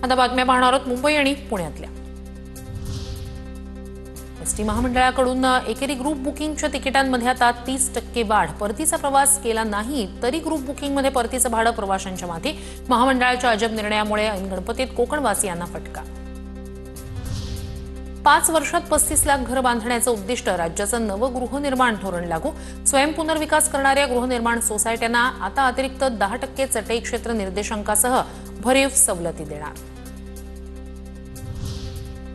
आता बातम्या पाहणार आहोत मुंबई आणि पुण्यातल्या। एसटी महामंडळाकडून एकेरी ग्रुप बुकिंगच्या तिकिटांमध्ये आता 30% वाढ। परतीचा प्रवास केला नाही तरी ग्रुप बुकिंगमध्ये परतीचं भाडं प्रवाशांच्या मागे। महामंडळाच्या अजब निर्णयामुळे ऐन गणपतीत कोकणवासियांना फटका। 5 वर्षात 35 लाख घर बांधण्याचं उद्दिष्ट। राज्याचं नवं गृहनिर्माण धोरण लागू। स्वयंपुनर्विकास करणाऱ्या गृहनिर्माण सोसायट्यांना आता अतिरिक्त 10% चटई क्षेत्र निर्देशांकासह भरीव सवलती देणार।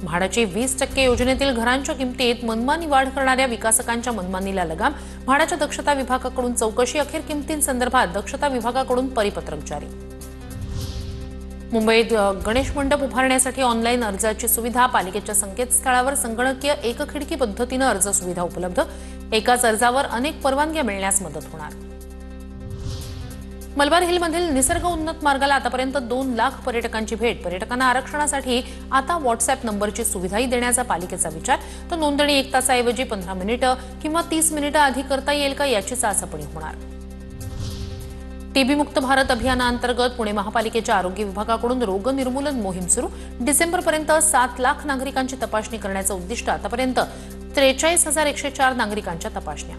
म्हाडाची 20% योजनेतील घरांच्या किमतीत मनमानी वाढ करणाऱ्या विकासकांच्या मनमानीला लगाम। म्हाडाच्या दक्षता विभागाकडून चौकशी। अखेर किमतींसंदर्भात दक्षता विभागाकडून परिपत्रक जारी। मुंबईत गणेश मंडप उभारण्यासाठी ऑनलाईन अर्जाची सुविधा। पालिकेच्या संकेतस्थळावर संगणकीय एकखिडकी पद्धतीने अर्ज सुविधा उपलब्ध। एकाच अर्जावर अनेक परवानग्या मिळण्यास मदत होणार। मलबार हिलमधील निसर्ग उन्नत मार्गाला आतापर्यंत 2 लाख पर्यटकांची भेट। पर्यटकांना आरक्षणासाठी आता व्हॉट्सअॅप नंबरची सुविधाही देण्याचा पालिकेचा विचार। तर नोंदणी 1 तासाऐवजी 15 मिनिटं किंवा 30 मिनिटं आधी करता येईल का याची चाचपणी होणार। टीबी मुक्त भारत अभियानाअंतर्गत पुणे महापालिकेच्या आरोग्य विभागाकडून रोग निर्मूलन मोहीम सुरू। डिसेंबरपर्यंत 7 लाख नागरिकांची तपासणी करण्याचं उद्दिष्ट। आतापर्यंत 43,104 नागरिकांच्या तपासण्या।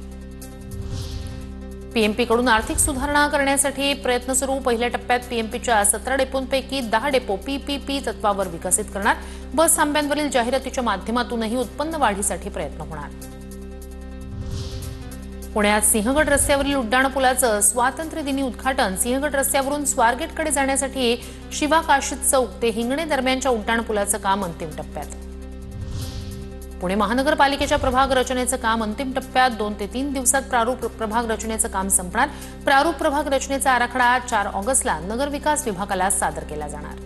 पीएमपीकडून आर्थिक सुधारणा करण्यासाठी प्रयत्न सुरू। पहिल्या टप्प्यात पीएमपीच्या 17 डेपोंपैकी 10 डेपो पीपीपी तत्वावर विकसित करणार। बस थांब्यांवरील जाहिरातीच्या माध्यमातूनही उत्पन्न वाढीसाठी प्रयत्न होणार। पुण्यात सिंहगड रस्त्यावरील उड्डाणपुलाचं स्वातंत्र्यदिनी उद्घाटन। सिंहगड रस्त्यावरून स्वारगेटकडे जाण्यासाठी शिवा काशीद चौक ते हिंगणे दरम्यानच्या उड्डाणपुलाचं काम अंतिम टप्प्यात। पुणे महानगरपालिकेच्या प्रभाग रचनेचं काम अंतिम टप्प्यात। 2 ते 3 दिवसात प्रारूप प्रभाग रचनेचं काम संपणार। प्रारूप प्रभाग रचनेचा आराखडा 4 ऑगस्टला नगरविकास विभागाला सादर केला जाणार।